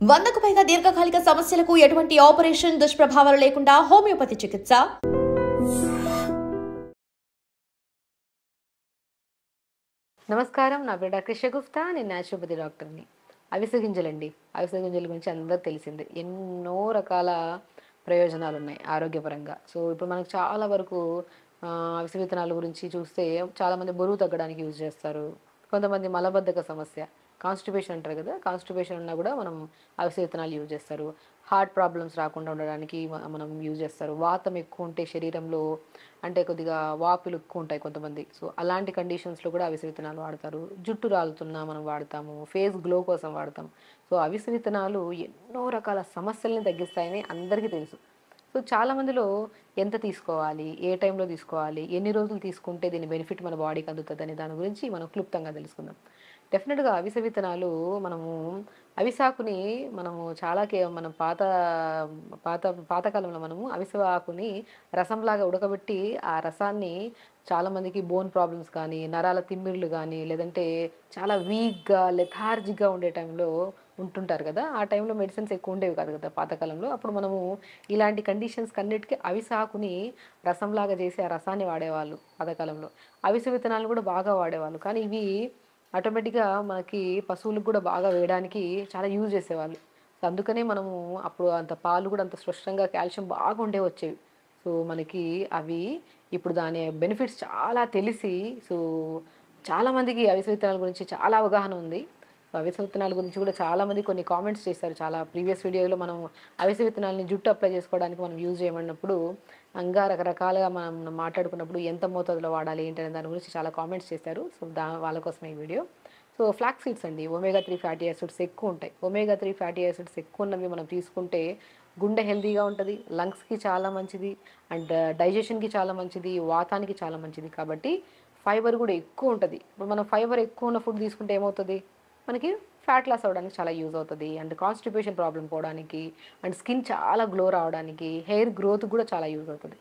100కు పైగా దీర్ఘకాలిక సమస్యలకు ఎటువంటి ఆపరేషన్ దుష్ప్రభావాలు లేకుండా హోమియోపతి చికిత్స. నమస్కారం, నా పేరు డాక్టర్ షగుఫ్తా. నేను న్యాచురోపతి డాక్టర్ని. అవిసె గింజలండి. అవిసె గింజల గురించి అందరూ తెలిసిందే. ఎన్నో రకాల ప్రయోజనాలు ఉన్నాయి ఆరోగ్యపరంగా. సో ఇప్పుడు మనకు చాలా వరకు అవిసె విత్తనాల గురించి చూస్తే చాలామంది బరువు తగ్గడానికి యూజ్ చేస్తారు. కొంతమంది మలబద్ధక సమస్య, కాన్స్టిపేషన్ అంటారు కదా, కాన్స్టిపేషన్ ఉన్నా కూడా మనం అవిసె విత్తనాలు యూజ్ చేస్తారు. హార్ట్ ప్రాబ్లమ్స్ రాకుండా ఉండడానికి మనం యూజ్ చేస్తారు. వాతం ఎక్కువ ఉంటే శరీరంలో, అంటే కొద్దిగా వాపులు ఎక్కువ ఉంటాయి కొంతమంది, సో అలాంటి కండిషన్స్లో కూడా అవిసె విత్తనాలు వాడతారు. జుట్టు రాలుతున్నా మనం వాడతాము, ఫేస్ గ్లో కోసం వాడతాం. సో అవిసె విత్తనాలు ఎన్నో రకాల సమస్యల్ని తగ్గిస్తాయని అందరికీ తెలుసు. సో చాలామందిలో ఎంత తీసుకోవాలి, ఏ టైంలో తీసుకోవాలి, ఎన్ని రోజులు తీసుకుంటే దీని బెనిఫిట్ మన బాడీకి అందుతుంది అనే దాని గురించి మనం క్లుప్తంగా తెలుసుకుందాం. డెఫినెట్గా అవిసె విత్తనాలు మనము అవిసాకుని మనము మనం పాత పాతకాలంలో మనము అవిసె ఆకుని రసంలాగా ఉడకబెట్టి ఆ రసాన్ని చాలామందికి బోన్ ప్రాబ్లమ్స్ కానీ, నరాల తిమ్మిర్లు కానీ, లేదంటే చాలా వీక్గా లెథార్జిక్గా ఉండే టైంలో ఉంటుంటారు కదా, ఆ టైంలో మెడిసిన్స్ ఎక్కువ ఉండేవి కాదు కదా పాతకాలంలో. అప్పుడు మనము ఇలాంటి కండిషన్స్ కన్నిటికీ అవిసె ఆకుని రసంలాగా చేసి ఆ రసాన్ని వాడేవాళ్ళు పాతకాలంలో. అవిసె విత్తనాలను కూడా బాగా వాడేవాళ్ళు. కానీ ఇవి ఆటోమేటిక్గా మనకి పశువులకు కూడా బాగా వేయడానికి చాలా యూజ్ చేసేవాళ్ళు. సో అందుకనే మనము అప్పుడు అంత పాలు కూడా అంత స్పష్టంగా కాల్షియం బాగా ఉండే వచ్చేవి. సో మనకి అవి ఇప్పుడు దాని బెనిఫిట్స్ చాలా తెలిసి, సో చాలామందికి అవిసె విత్తనాల గురించి చాలా అవగాహన ఉంది. సో అవిసె విత్తనాల గురించి కూడా చాలామంది కొన్ని కామెంట్స్ చేశారు. చాలా ప్రీవియస్ వీడియోలో మనం అవిసె విత్తనాలని జుట్టు అప్లై చేసుకోవడానికి మనం యూజ్ చేయమన్నప్పుడు ఇంకా రకరకాలుగా మనం మాట్లాడుకున్నప్పుడు ఎంత మోతాదులో వాడాలి ఏంటనే దాని గురించి చాలా కామెంట్స్ చేశారు. సో వాళ్ళ కోసమే ఈ వీడియో. సో ఫ్లాక్ సీడ్స్ అండి, ఒమేగా 3 ఫ్యాటీ యాసిడ్స్ ఎక్కువ ఉంటాయి. ఒమేగా 3 ఫ్యాటీ యాసిడ్స్ ఎక్కువ ఉన్నవి మనం తీసుకుంటే గుండె హెల్తీగా ఉంటుంది, లంగ్స్కి చాలా మంచిది, అండ్ డైజెషన్కి చాలా మంచిది, వాతానికి చాలా మంచిది. కాబట్టి ఫైబర్ కూడా ఎక్కువ ఉంటుంది. ఇప్పుడు మనం ఫైబర్ ఎక్కువ ఉన్న ఫుడ్ తీసుకుంటే ఏమవుతుంది, మనకి ఫ్యాట్ లాస్ అవ్వడానికి చాలా యూజ్ అవుతుంది, అండ్ కాన్స్టిపేషన్ ప్రాబ్లం పోవడానికి, అండ్ స్కిన్ చాలా గ్లో రావడానికి, హెయిర్ గ్రోత్ కూడా చాలా యూజ్ అవుతుంది.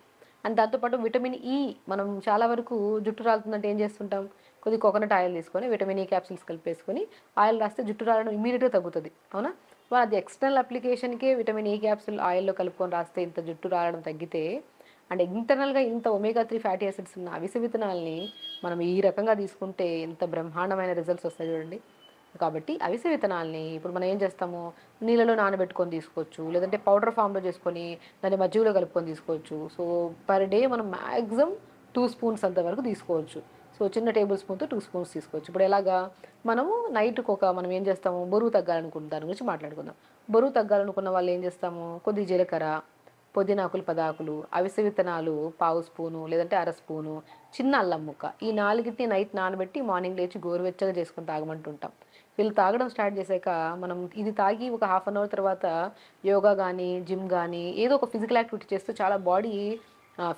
అండ్ దాంతోపాటు విటమిన్ ఈ, మనం చాలా వరకు జుట్టు రాలుతుందంటే ఏం చేస్తుంటాం, కొద్దిగా కోకోనట్ ఆయిల్ తీసుకొని విటమిన్ ఈ క్యాప్సిల్స్ కలిపేసుకొని ఆయిల్ రాస్తే జుట్టు రాలడం ఇమీడియట్గా తగ్గుతుంది, అవునా. మరి అది ఎక్స్టర్నల్ అప్లికేషన్కే విటమిన్ ఈ క్యాప్సిల్ ఆయిల్లో కలుపుకొని రాస్తే ఇంత జుట్టు రాలడం తగ్గితే, అండ్ ఇంటర్నల్గా ఇంత ఒమేగా 3 ఫ్యాటీ యాసిడ్స్ ఉన్న అవిసె విత్తనాలని మనం ఈ రకంగా తీసుకుంటే ఎంత బ్రహ్మాండమైన రిజల్ట్స్ వస్తాయి చూడండి. కాబట్టి అవిసె విత్తనాలని ఇప్పుడు మనం ఏం చేస్తాము, నీళ్ళలో నానబెట్టుకొని తీసుకోవచ్చు, లేదంటే పౌడర్ ఫామ్లో చేసుకొని దాన్ని మజ్జిగలో కలుపుకొని తీసుకోవచ్చు. సో పర్ డే మనం మ్యాక్సిమం 2 స్పూన్స్ అంతవరకు తీసుకోవచ్చు. సో చిన్న టేబుల్ స్పూన్తో 2 స్పూన్స్ తీసుకోవచ్చు. ఇప్పుడు ఎలాగా, మనము నైట్కి మనం ఏం చేస్తాము, బరువు తగ్గాలనుకున్న దాని గురించి మాట్లాడుకుందాం. బరువు తగ్గాలనుకున్న వాళ్ళు ఏం చేస్తాము, కొద్ది జీలకర్ర, పుదీనాకులు 10 ఆకులు, అవిసె విత్తనాలు 1/2 స్పూను లేదంటే 1/2 స్పూను, చిన్న అల్లం ముక్క, ఈ 4టిని నైట్ నానబెట్టి మార్నింగ్ లేచి గోరువెచ్చగా చేసుకొని తాగమంటుంటాం. వీళ్ళు తాగడం స్టార్ట్ చేశాక మనం ఇది తాగి ఒక హాఫ్ అన్ అవర్ తర్వాత యోగా కానీ, జిమ్ కానీ ఏదో ఒక ఫిజికల్ యాక్టివిటీ చేస్తే చాలా బాడీ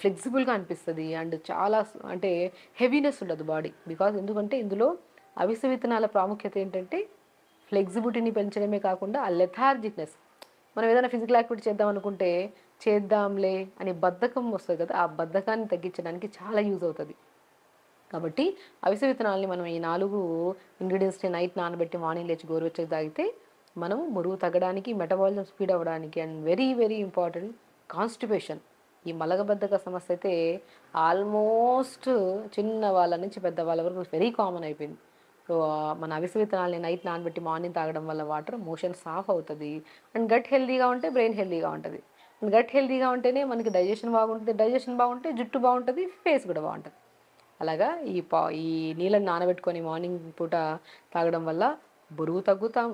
ఫ్లెక్సిబుల్గా అనిపిస్తుంది, అండ్ చాలా అంటే హెవీనెస్ ఉండదు బాడీ. బికాజ్ ఎందుకంటే ఇందులో అవిసె విత్తనాల ప్రాముఖ్యత ఏంటంటే ఫ్లెక్సిబిలిటీని పెంచడమే కాకుండా ఆ లెథార్జిక్నెస్, మనం ఏదైనా ఫిజికల్ యాక్టివిటీ చేద్దాం అనుకుంటే చేద్దాంలే అని బద్ధకం వస్తుంది కదా, ఆ బద్ధకాన్ని తగ్గించడానికి చాలా యూజ్ అవుతుంది. కాబట్టి అవిసె విత్తనాలని మనం ఈ 4 ఇంగ్రీడియంట్స్ని నైట్ నానబెట్టి మార్నింగ్ లేచి గోరువెచ్చగా తాగితే మనం బరువు తగ్గడానికి, మెటబాలిజం స్పీడ్ అవ్వడానికి, and very very important constipation, ఈ మలబద్ధక సమస్య అయితే ఆల్మోస్ట్ చిన్న వాళ్ళ నుంచి పెద్దవాళ్ళ వరకు వెరీ కామన్ అయిపోయింది. సో మన అవిసె విత్తనాలని నైట్ నానబెట్టి మార్నింగ్ తాగడం వల్ల వాటర్ మోషన్ సాఫ్ అవుతుంది, అండ్ గట్ హెల్తీగా ఉంటే బ్రెయిన్ హెల్తీగా ఉంటుంది. అండ్ గట్ హెల్తీగా ఉంటేనే మనకి డైజెషన్ బాగుంటుంది, డైజెషన్ బాగుంటే జుట్టు బాగుంటుంది, ఫేస్ కూడా బాగుంటుంది. అలాగా ఈ నీళ్ళని నానబెట్టుకొని మార్నింగ్ పూట తాగడం వల్ల బరువు తగ్గుతాం,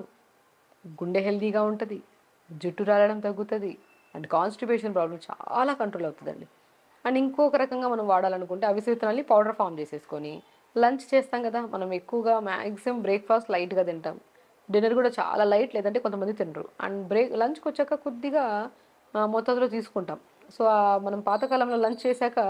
గుండె హెల్తీగా ఉంటుంది, జుట్టు రాలడం తగ్గుతుంది, అండ్ కాన్స్టిపేషన్ ప్రాబ్లం చాలా కంట్రోల్ అవుతుందండి. అండ్ ఇంకొక రకంగా మనం వాడాలనుకుంటే అవిసె విత్తనాల్ని పౌడర్ ఫామ్ చేసేసుకొని లంచ్ చేస్తాం కదా, మనం ఎక్కువగా మ్యాక్సిమం బ్రేక్ఫాస్ట్ లైట్గా తింటాం, డిన్నర్ కూడా చాలా లైట్, లేదంటే కొంతమంది తినరు, అండ్ లంచ్కి వచ్చాక కొద్దిగా మోతాదులో తీసుకుంటాం. సో మనం పాతకాలంలో లంచ్ చేశాక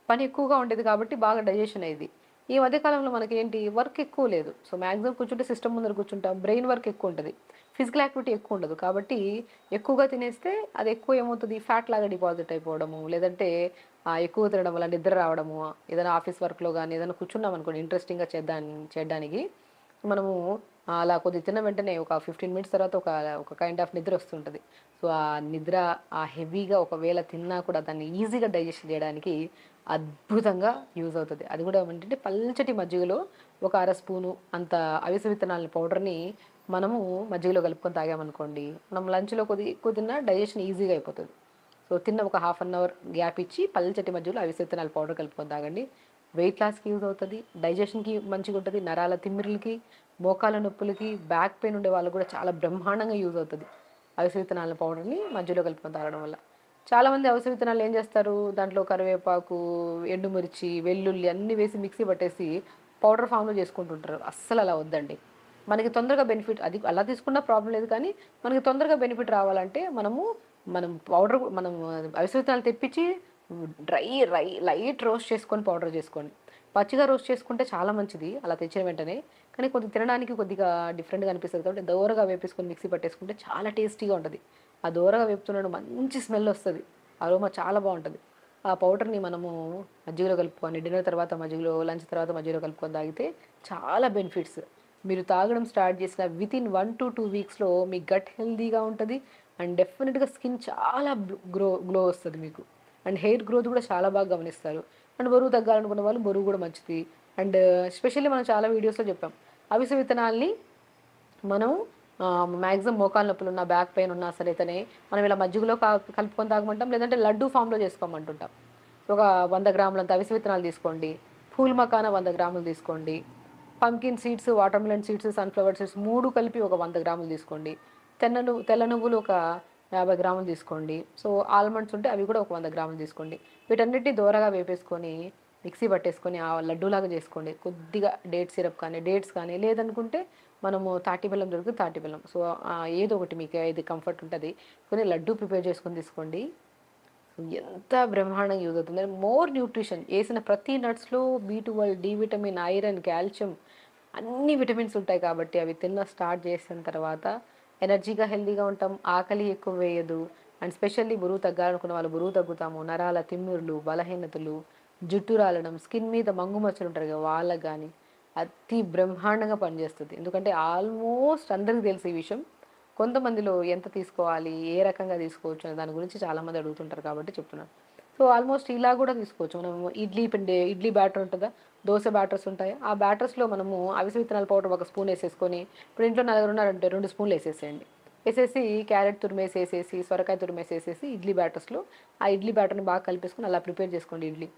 పని ఎక్కువగా ఉండేది కాబట్టి బాగా డైజెషన్ అయ్యేది. ఈ మధ్యకాలంలో మనకి ఏంటి, వర్క్ ఎక్కువ లేదు. సో మ్యాక్సిమం కూర్చుంటే సిస్టమ్ ముందర కూర్చుంటాం, బ్రెయిన్ వర్క్ ఎక్కువ ఉంటుంది, ఫిజికల్ యాక్టివిటీ ఎక్కువ ఉండదు. కాబట్టి ఎక్కువగా తినేస్తే అది ఎక్కువ ఏమవుతుంది, ఫ్యాట్ లాగా డిపాజిట్ అయిపోవడము, లేదంటే ఎక్కువ తినడం వల్ల నిద్ర రావడము, ఏదైనా ఆఫీస్ వర్క్లో కానీ ఏదైనా కూర్చున్నాం అనుకోండి ఇంట్రెస్టింగ్గా చేయడానికి మనము అలా కొద్దిగా తిన్న వెంటనే ఒక 15 మినిట్స్ తర్వాత ఒక కైండ్ ఆఫ్ నిద్ర వస్తుంటుంది. సో ఆ నిద్ర ఆ హెవీగా ఒకవేళ తిన్నా కూడా దాన్ని ఈజీగా డైజెస్ట్ చేయడానికి అద్భుతంగా యూజ్ అవుతుంది. అది కూడా ఏంటంటే పల్చటి మజ్జిగలో ఒక అర స్పూను అంత అవిసె విత్తనాల పౌడర్ని మనము మజ్జిగలో కలుపుకొని తాగామనుకోండి, మనం లంచ్లో ఎక్కువ తిన్నా డైజెషన్ ఈజీగా అయిపోతుంది. సో తిన్న ఒక హాఫ్ అన్ అవర్ గ్యాప్ ఇచ్చి పల్చటి మజ్జిగలో అవిసె విత్తనాల పౌడర్ కలుపుకొని తాగండి. వెయిట్ లాస్కి యూజ్ అవుతుంది, డైజెషన్కి మంచిగా ఉంటుంది, నరాల తిమ్మిరులకి, మోకాల నొప్పులకి, బ్యాక్ పెయిన్ ఉండే వాళ్ళకి కూడా చాలా బ్రహ్మాండంగా యూజ్ అవుతుంది అవిసె విత్తనాల పౌడర్ని మధ్యలో కలుపుకొని తాగడం వల్ల. చాలామంది అవిసె విత్తనాలు ఏం చేస్తారు, దాంట్లో కరివేపాకు, ఎండుమిర్చి, వెల్లుల్లి అన్నీ వేసి మిక్సీ పట్టేసి పౌడర్ ఫామ్లో చేసుకుంటుంటారు. అస్సలు అలా వద్దండి. మనకి తొందరగా బెనిఫిట్, అది అలా తీసుకున్నా ప్రాబ్లం లేదు, కానీ మనకి తొందరగా బెనిఫిట్ రావాలంటే మనం అవిసె విత్తనాలు తెప్పించి లైట్ రోస్ట్ చేసుకొని పౌడర్ చేసుకోండి. పచ్చిగా రోస్ట్ చేసుకుంటే చాలా మంచిది అలా తెచ్చిన వెంటనే, కానీ కొద్దిగా తినడానికి కొద్దిగా డిఫరెంట్గా అనిపిస్తుంది కాబట్టి దోరగా వేపేసుకొని మిక్సీ పట్టేసుకుంటే చాలా టేస్టీగా ఉంటుంది. ఆ దోరగా వేపుతున్నాడు మంచి స్మెల్ వస్తుంది, అరోమా చాలా బాగుంటుంది. ఆ పౌడర్ని మనము మజ్జిగలో కలుపుకొని డిన్నర్ తర్వాత మజ్జిగలో, లంచ్ తర్వాత మజ్జిగలో కలుపుకొని తాగితే చాలా బెనిఫిట్స్. మీరు తాగడం స్టార్ట్ చేసిన వితిన్ 1 to 2 వీక్స్లో మీ గట్ హెల్దీగా ఉంటుంది అండ్ డెఫినెట్గా స్కిన్ చాలా గ్లో వస్తుంది మీకు. అండ్ హెయిర్ గ్రోత్ కూడా చాలా బాగా గమనిస్తారు. అండ్ బరువు తగ్గాలనుకున్న వాళ్ళు బరువు కూడా మంచిది. అండ్ ఎస్పెషల్లీ మనం చాలా వీడియోస్లో చెప్పాం, అవిసె విత్తనాల్ని మనం మ్యాక్సిమం మోకాల నొప్పులు ఉన్నా, బ్యాక్ పెయిన్ ఉన్నా సరేతనే మనం ఇలా మజ్జిగలో కలుపుకొని తాగమంటాం, లేదంటే లడ్డూ ఫామ్లో చేసుకోమంటుంటాం. ఒక 100 గ్రాములంత అవిసె విత్తనాలు తీసుకోండి, పూల్ మకానా 100 గ్రాములు తీసుకోండి, pumpkin seeds, water melon seeds, sunflower seeds 3 కలిపి ఒక 100 గ్రాములు తీసుకోండి, తెల్ల నువ్వులు ఒక 50 గ్రాములు తీసుకోండి. సో ఆల్మండ్స్ ఉంటే అవి కూడా ఒక 100 గ్రాములు తీసుకోండి. వీటన్నిటిని దోరగా వేపేసుకొని మిక్సీ పట్టేసుకొని ఆ లడ్డూలాగా చేసుకోండి. కొద్దిగా డేట్ సిరప్ కానీ, డేట్స్ కానీ, లేదనుకుంటే మనము తాటి బెల్లం దొరుకుతుంది, తాటి బెల్లం. సో ఏదో ఒకటి మీకు ఏది కంఫర్ట్ ఉంటుంది కొన్ని లడ్డూ ప్రిపేర్ చేసుకొని తీసుకోండి. ఎంత బ్రహ్మాండంగా యూజ్ అవుతుంది. మోర్ న్యూట్రిషన్ వేసిన ప్రతి నట్స్లో B12, D vitamin, iron, calcium అన్ని విటమిన్స్ ఉంటాయి కాబట్టి అవి స్టార్ట్ చేసిన తర్వాత ఎనర్జీగా హెల్తీగా ఉంటాం, ఆకలి ఎక్కువ వేయదు. అండ్ స్పెషల్లీ బరువు తగ్గాలనుకున్న వాళ్ళు బరువు తగ్గుతాము. నరాల తిమ్మిర్లు, బలహీనతలు, జుట్టు రాలడం, స్కిన్ మీద మంగు మచ్చలు ఉంటారు కదా వాళ్ళకి కానీ అతి బ్రహ్మాండంగా పనిచేస్తుంది. ఎందుకంటే ఆల్మోస్ట్ అందరికీ తెలిసి ఈ విషయం, కొంతమందిలో ఎంత తీసుకోవాలి, ఏ రకంగా తీసుకోవచ్చు అనే దాని గురించి చాలామంది అడుగుతుంటారు కాబట్టి చెప్తున్నాను. సో ఆల్మోస్ట్ ఇలా కూడా తీసుకోవచ్చు. మనము ఇడ్లీ బ్యాటర్ ఉంటుందా, దోశ బ్యాటర్స్ ఉంటాయి, ఆ బ్యాటర్స్లో మనము అవిసె విత్తనాల పౌడర్ 1 స్పూన్ వేసేసుకొని, ఇప్పుడు ఇంట్లో 4 ఉన్నారంటే 2 స్పూన్లు వేసేసేయండి. వేసేసి క్యారెట్ తురిమేసేసేసి, సొరకాయ తురిమేసేసేసి ఇడ్లీ బ్యాటర్స్లో ఆ ఇడ్లీ బ్యాటర్ని బాగా కలిపేసుకొని అలా ప్రిపేర్ చేసుకోండి ఇడ్లీ.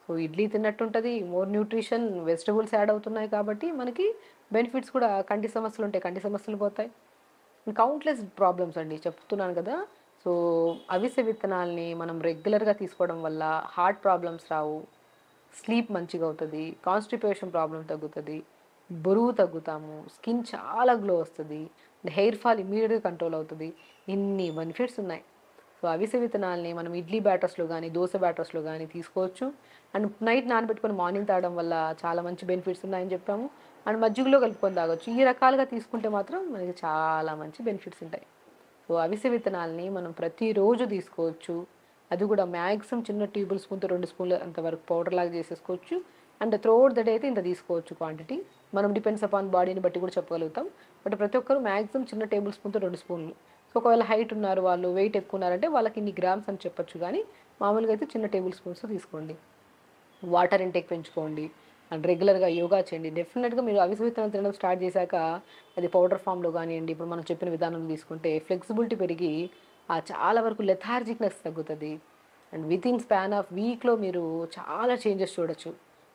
సో ఇడ్లీ తిన్నట్టు ఉంటుంది, మోర్ న్యూట్రిషన్, వెజిటబుల్స్ యాడ్ అవుతున్నాయి కాబట్టి మనకి బెనిఫిట్స్ కూడా. కంటి సమస్యలు ఉంటాయి, కంటి సమస్యలు పోతాయి, కౌంట్లెస్ ప్రాబ్లమ్స్ అండి చెప్తున్నాను కదా. సో అవిసె విత్తనాల్ని మనం రెగ్యులర్గా తీసుకోవడం వల్ల హార్ట్ ప్రాబ్లమ్స్ రావు, స్లీప్ మంచిగా అవుతుంది, కాన్స్టిపేషన్ ప్రాబ్లం తగ్గుతుంది, బరువు తగ్గుతాము, స్కిన్ చాలా గ్లో వస్తుంది, హెయిర్ ఫాల్ ఇమీడియట్గా కంట్రోల్ అవుతుంది. ఇన్ని బెనిఫిట్స్ ఉన్నాయి. సో అవిసె విత్తనాల్ని మనం ఇడ్లీ బ్యాటర్స్లో కానీ, దోశ బ్యాటర్స్లో కానీ తీసుకోవచ్చు. అండ్ నైట్ నానబెట్టుకొని మార్నింగ్ తాగడం వల్ల చాలా మంచి బెనిఫిట్స్ ఉన్నాయని చెప్పాము. అండ్ మజ్జిగలో కలుపుకొని తాగొచ్చు. ఈ రకాలుగా తీసుకుంటే మాత్రం మనకి చాలా మంచి బెనిఫిట్స్ ఉంటాయి. సో అవిసె విత్తనాల్ని మనం ప్రతిరోజు తీసుకోవచ్చు. అది కూడా మ్యాక్సిమం చిన్న టేబుల్ స్పూన్తో 2 స్పూన్లు అంతవరకు పౌడర్ లాగా చేసేసుకోవచ్చు. అండ్ త్రూఅవుట్ ద డే అయితే ఇంత తీసుకోవచ్చు క్వాంటిటీ. మనం డిపెండ్స్ అపాన్ బాడీని బట్టి కూడా చెప్పగలుగుతాం. బట్ ప్రతి ఒక్కరు మ్యాక్సిమం చిన్న టేబుల్ స్పూన్తో 2 స్పూన్లు. సో ఒకవేళ హైట్ ఉన్నారు, వాళ్ళు వెయిట్ ఎక్కువ ఉన్నారంటే వాళ్ళకి ఇన్ని గ్రామ్స్ అని చెప్పొచ్చు, కానీ మామూలుగా అయితే చిన్న టేబుల్ స్పూన్స్తో తీసుకోండి. వాటర్ ఇంటేక్ పెంచుకోండి అండ్ రెగ్యులర్గా యోగా చేయండి. డెఫినెట్గా మీరు అవిసె విత్తనాలు తినడం స్టార్ట్ చేశాక అది పౌడర్ ఫామ్లో కానివ్వండి, ఇప్పుడు మనం చెప్పిన విధానంలో తీసుకుంటే ఫ్లెక్సిబిలిటీ పెరిగి చాలా వరకు లెథార్జిక్నెస్ తగ్గుతుంది. అండ్ వితిన్ స్పాన్ ఆఫ్ వీక్లో మీరు చాలా చేంజెస్ చూడొచ్చు.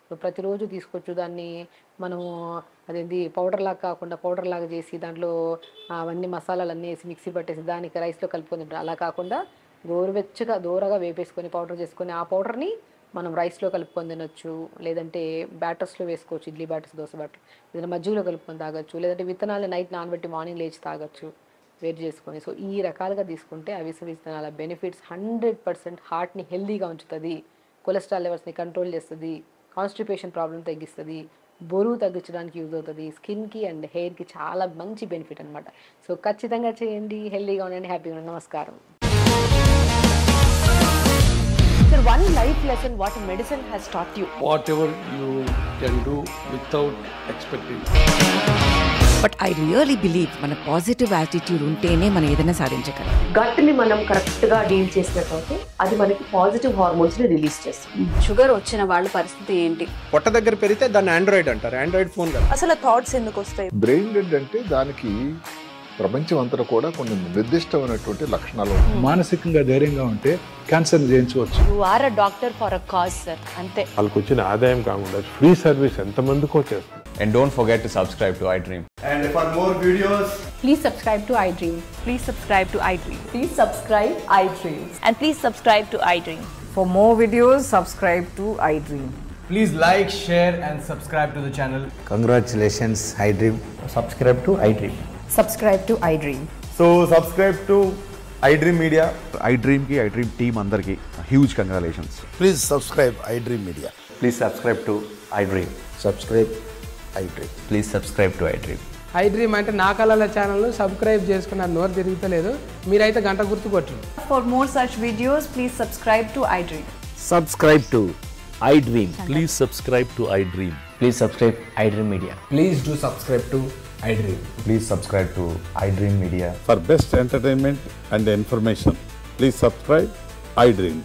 సో ప్రతిరోజు తీసుకోవచ్చు. దాన్ని మనము పౌడర్ లాగా కాకుండా పౌడర్ లాగా చేసి దాంట్లో అవన్నీ మసాలాలు అన్నీ వేసి మిక్సీ పట్టేసి దానికి రైస్లో కలుపుకొని అలా కాకుండా గోరువెచ్చగా దూరగా వేపేసుకొని పౌడర్ చేసుకొని ఆ పౌడర్ని మనం రైస్లో కలుపుకొని తినొచ్చు, లేదంటే బ్యాటర్స్లో వేసుకోవచ్చు, ఇడ్లీ బ్యాటర్స్, దోశ బ్యాటర్, ఏదైనా మజ్జిగలో కలుపుకొని తాగొచ్చు, లేదంటే విత్తనాలు నైట్ నానబెట్టి మార్నింగ్ లేచి తాగొచ్చు వేడి చేసుకొని. సో ఈ రకాలుగా తీసుకుంటే అవిసె విత్తనాల బెనిఫిట్స్ 100% హార్ట్ని హెల్దీగా ఉంచుతుంది, కొలెస్ట్రాల్ లెవెల్స్ని కంట్రోల్ చేస్తుంది, కాన్స్టిపేషన్ ప్రాబ్లం తగ్గిస్తుంది, బరువు తగ్గించడానికి యూజ్ అవుతుంది, స్కిన్కి అండ్ హెయిర్కి చాలా మంచి బెనిఫిట్ అనమాట. సో ఖచ్చితంగా చేయండి, హెల్దీగా ఉండండి, హ్యాపీగా ఉండండి. నమస్కారం. Sir, one life lesson what medicine has taught you. Whatever you can do without expecting. But I really believe మన పాజిటివ్ యాటిట్యూడ్ ఉంటేనే మనం ఏదైనా సాధించగలం. గట్ని మనం కరెక్ట్గా డీల్ చేసినట్లయితే అది మనకి పాజిటివ్ హార్మోన్స్ని రిలీజ్ చేస్తుంది. షుగర్ వచ్చిన వాళ్ళ పరిస్థితి ఏంటి? పొట్ట దగ్గర పెరిగితే దాన్ని ఆండ్రాయిడ్ అంటారు. ఆండ్రాయిడ్ ఫోన్ కాదు. అసలు థాట్స్ ఎందుకు వస్తాయి? బ్రెయిన్ డెడ్ అంటే దానికి ప్రపంచం అంతా కూడా కొన్ని నిర్దిష్టమైనటువంటి లక్షణాలు. మానసికంగా ధైర్యంగా ఉంటే క్యాన్సర్ జయించవచ్చు. You are a doctor for a cause sir, అంతే. వాళ్ళకి వచ్చిన ఆదాయం కాకుండా ఫ్రీ సర్వీస్ ఎంతమందికో చేస్తుంది. And don't forget to subscribe to iDream. And for more videos, please subscribe to iDream. Please subscribe to iDream. Please subscribe iDream. And please subscribe to iDream. For more videos, subscribe to iDream. please like, share and subscribe to the channel. Congratulations, iDream. Subscribe to iDream. Subscribe to iDream. So subscribe to iDream Media. iDream ki iDream team andarki huge congratulations. Please subscribe iDream Media. Please subscribe to iDream. Subscribe iDream. Please subscribe to iDream. iDream అంటే నా కళల channel subscribe చేసుకున్న నోరు తిరుగుతలేదు. మీరైతే గంట గుర్తు కొట్టండి. For more such videos, please subscribe to iDream. Subscribe to iDream. Please subscribe to iDream. Please subscribe iDream Media. Please do subscribe to iDream. Please subscribe to iDream Media. For best entertainment and information, please subscribe iDream.